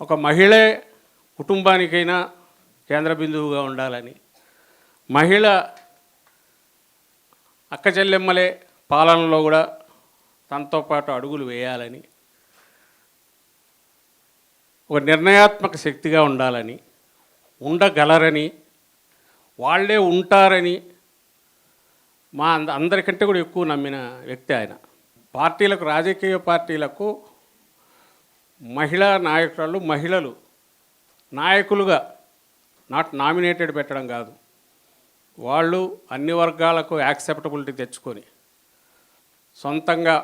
ఒక మహిళే కుటుంబానికైనా కేంద్ర బిందువుగా ఉండాలని, మహిళ అక్క చెల్లెమ్మలే పాలనలో కూడా తనతో పాటు అడుగులు వేయాలని, ఒక నిర్ణయాత్మక శక్తిగా ఉండాలని, ఉండగలరని, వాళ్ళే ఉంటారని మా అందరికంటే కూడా ఎక్కువ నమ్మిన వ్యక్తి ఆయన. పార్టీలకు, రాజకీయ పార్టీలకు మహిళా నాయకురాలు, మహిళలు నాయకులుగా నాట్ నామినేటెడ్ పెట్టడం కాదు, వాళ్ళు అన్ని వర్గాలకు యాక్సెప్టబిలిటీ తెచ్చుకొని సొంతంగా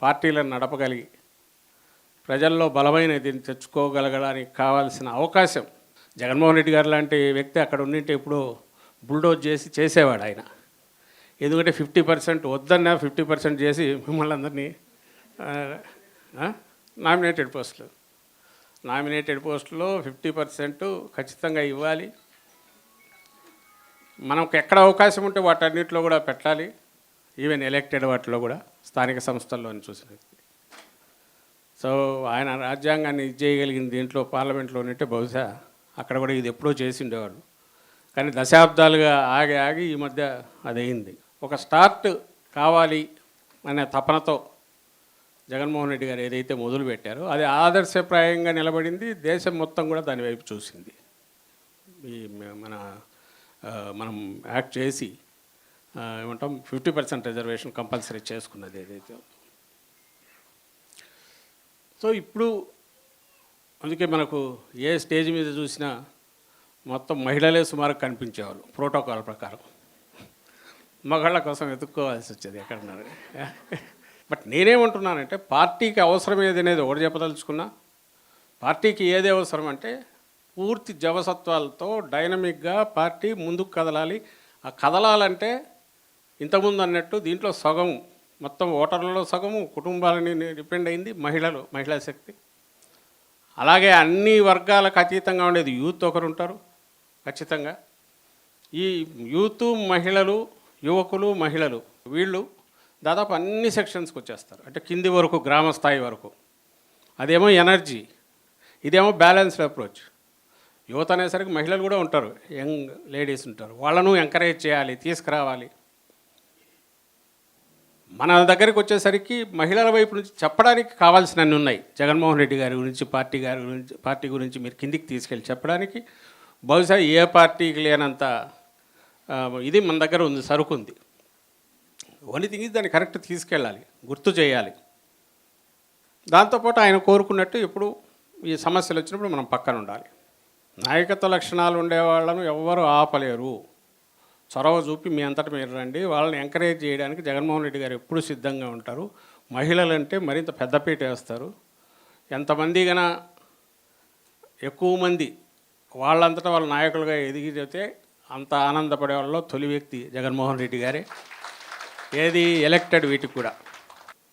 పార్టీలను నడపగలిగి ప్రజల్లో బలమైన దీన్ని తెచ్చుకోగలగడానికి కావాల్సిన అవకాశం జగన్మోహన్ రెడ్డి గారు లాంటి వ్యక్తి అక్కడ ఉండింటే ఇప్పుడు బుల్డోజ్ చేసేవాడు ఆయన. ఎందుకంటే 50% వద్దన్నా 50% చేసి మిమ్మల్ని అందరినీ నామినేటెడ్ పోస్టులో 50% ఖచ్చితంగా ఇవ్వాలి. మనకు ఎక్కడ అవకాశం ఉంటే వాటన్నిటిలో కూడా పెట్టాలి. ఈవెన్ ఎలక్టెడ్ వాటిలో కూడా స్థానిక సంస్థల్లోని చూసిన వ్యక్తి. సో ఆయన రాజ్యాంగాన్ని ఇది చేయగలిగిన దీంట్లో పార్లమెంట్లో ఉంటే బహుశా అక్కడ కూడా ఇది ఎప్పుడో చేసి ఉండేవాడు. కానీ దశాబ్దాలుగా ఆగి ఈ మధ్య అదయింది. ఒక స్టార్ట్ కావాలి అనే తపనతో జగన్మోహన్ రెడ్డి గారు ఏదైతే మొదలు పెట్టారో అది ఆదర్శప్రాయంగా నిలబడింది. దేశం మొత్తం కూడా దాని వైపు చూసింది. ఈ మనం యాక్ట్ చేసి ఏమంటాం 50% రిజర్వేషన్ కంపల్సరీ చేసుకున్నది ఏదైతే. సో ఇప్పుడు అందుకే మనకు ఏ స్టేజ్ మీద చూసినా మొత్తం మహిళలే సుమారు కనిపించేవాళ్ళు ప్రోటోకాల్ ప్రకారం. మగాళ్ళ కోసం వెతుక్కోవాల్సి వచ్చేది ఎక్కడున్నారు. బట్ నేనేమంటున్నానంటే పార్టీకి అవసరం ఏది అనేది ఒకటి చెప్పదలుచుకున్నా. పార్టీకి ఏది అవసరం అంటే పూర్తి జవసత్వాలతో డైనమిక్గా పార్టీ ముందుకు కదలాలి. ఆ కదలాలంటే ఇంతకుముందు అన్నట్టు దీంట్లో సగం మొత్తం ఓటర్లలో సగము కుటుంబాలని డిపెండ్ అయింది మహిళా శక్తి. అలాగే అన్ని వర్గాలకు అతీతంగా ఉండేది యూత్ ఒకరు ఉంటారు ఖచ్చితంగా. ఈ యూత్ మహిళలు, యువకులు, మహిళలు వీళ్ళు దాదాపు అన్ని సెక్షన్స్కి వచ్చేస్తారు. అంటే కింది వరకు, గ్రామ స్థాయి వరకు. అదేమో ఎనర్జీ, ఇదేమో బ్యాలెన్స్డ్ అప్రోచ్. యువత అనేసరికి మహిళలు కూడా ఉంటారు, యంగ్ లేడీస్ ఉంటారు. వాళ్ళను ఎంకరేజ్ చేయాలి, తీసుకురావాలి. మన దగ్గరికి వచ్చేసరికి మహిళల వైపు నుంచి చెప్పడానికి కావాల్సినన్ని ఉన్నాయి. జగన్మోహన్ రెడ్డి గారి గురించి, పార్టీ గురించి మీరు కిందికి తీసుకెళ్ళి చెప్పడానికి బహుశా ఏ పార్టీకి లేనంత ఇది మన దగ్గర ఉంది, సరుకు ఉంది. ఓన్లీ థింగ్ దాన్ని కరెక్ట్ తీసుకెళ్ళాలి, గుర్తు చేయాలి. దాంతోపాటు ఆయన కోరుకున్నట్టు ఎప్పుడు ఈ సమస్యలు వచ్చినప్పుడు మనం పక్కన ఉండాలి. నాయకత్వ లక్షణాలు ఉండేవాళ్ళను ఎవ్వరూ ఆపలేరు. చొరవ చూపి మీ అంతటా మీరు రండి. వాళ్ళని ఎంకరేజ్ చేయడానికి జగన్మోహన్ రెడ్డి గారు ఎప్పుడు సిద్ధంగా ఉంటారు. మహిళలంటే మరింత పెద్దపీట వేస్తారు. ఎంతమంది కన్నా ఎక్కువ మంది వాళ్ళంతటా వాళ్ళ నాయకులుగా ఎదిగితే అంత ఆనందపడే వాళ్ళలో తొలి వ్యక్తి జగన్మోహన్ రెడ్డి గారే. ఏది ఎలక్టెడ్ వీటికి కూడా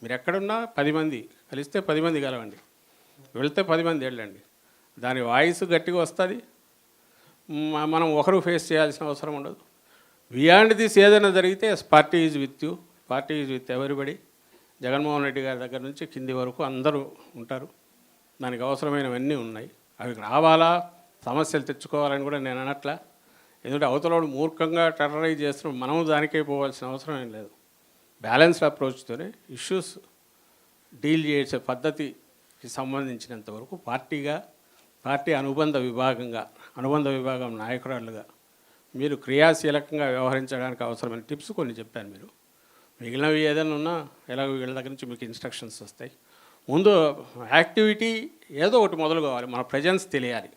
మీరు ఎక్కడున్నా 10 మంది కలిస్తే 10 మంది కలవండి, వెళ్తే 10 మంది వెళ్ళండి. దాని వాయిస్ గట్టిగా వస్తుంది. మనం ఒకరు ఫేస్ చేయాల్సిన అవసరం ఉండదు. బియాండ్ దిస్ ఏదైనా జరిగితే party is with you, party is with everybody. Jaganmohan Reddy గారి దగ్గర నుంచి కింది వరకు అందరూ ఉంటారు. దానికి అవసరమైనవన్నీ ఉన్నాయి. అవి రావాలా, సమస్యలు తెచ్చుకోవాలని కూడా నేను అనట్లా. ఎందుకంటే అవతలవాడు మూర్ఖంగా టెర్రరైజ్ చేస్తున్నప్పుడు మనం దానికే పోవాల్సిన అవసరం ఏం లేదు. బ్యాలెన్స్డ్ అప్రోచ్తోనే ఇష్యూస్ డీల్ చేసే పద్ధతికి సంబంధించినంత వరకు పార్టీ అనుబంధ విభాగం నాయకురాలుగా మీరు క్రియాశీలకంగా వ్యవహరించడానికి అవసరమైన టిప్స్ కొన్ని చెప్పాను. మీరు మిగిలినవి ఏదైనా ఉన్నా ఎలాగో వీళ్ళ దగ్గర నుంచి మీకు ఇన్స్ట్రక్షన్స్ వస్తాయి. ముందు యాక్టివిటీ ఏదో ఒకటి మొదలు కావాలి. మన ప్రెజెన్స్ తెలియాలి,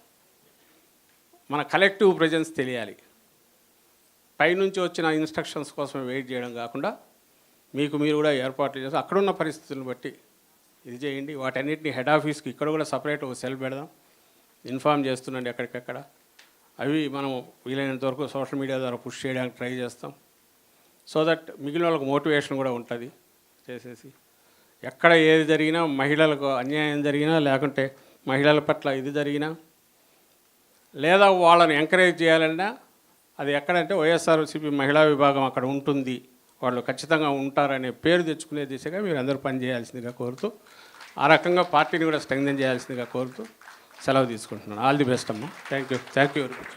మన కలెక్టివ్ ప్రెజెన్స్ తెలియాలి. పైనుంచి వచ్చిన ఇన్స్ట్రక్షన్స్ కోసం వెయిట్ చేయడం కాకుండా మీకు మీరు కూడా ఏర్పాట్లు చేసి అక్కడున్న పరిస్థితులను బట్టి ఇది చేయండి. వాటన్నిటిని హెడ్ ఆఫీస్కి ఇక్కడ కూడా సపరేట్ ఒక సెల్ పెడదాం, ఇన్ఫామ్ చేస్తుండండి ఎక్కడికెక్కడ. అవి మనం వీలైనంత వరకు సోషల్ మీడియా ద్వారా పుష్ చేయడానికి ట్రై చేస్తాం. సో దట్ మిగిలిన వాళ్ళకి మోటివేషన్ కూడా ఉంటుంది. చేసేసి ఎక్కడ ఏది జరిగినా, మహిళలకు అన్యాయం జరిగినా, లేకుంటే మహిళల పట్ల ఇది జరిగినా, లేదా వాళ్ళని ఎంకరేజ్ చేయాలన్నా అది ఎక్కడంటే వైఎస్ఆర్సీపీ మహిళా విభాగం అక్కడ ఉంటుంది, వాళ్ళు ఖచ్చితంగా ఉంటారనే పేరు తెచ్చుకునే దిశగా మీరు అందరూ పనిచేయాల్సిందిగా కోరుతూ, ఆ రకంగా పార్టీని కూడా స్ట్రెంగ్థెన్ చేయాల్సిందిగా కోరుతూ సెలవు తీసుకుంటున్నాను. ఆల్ ది బెస్ట్ అమ్మా. Thank you very much.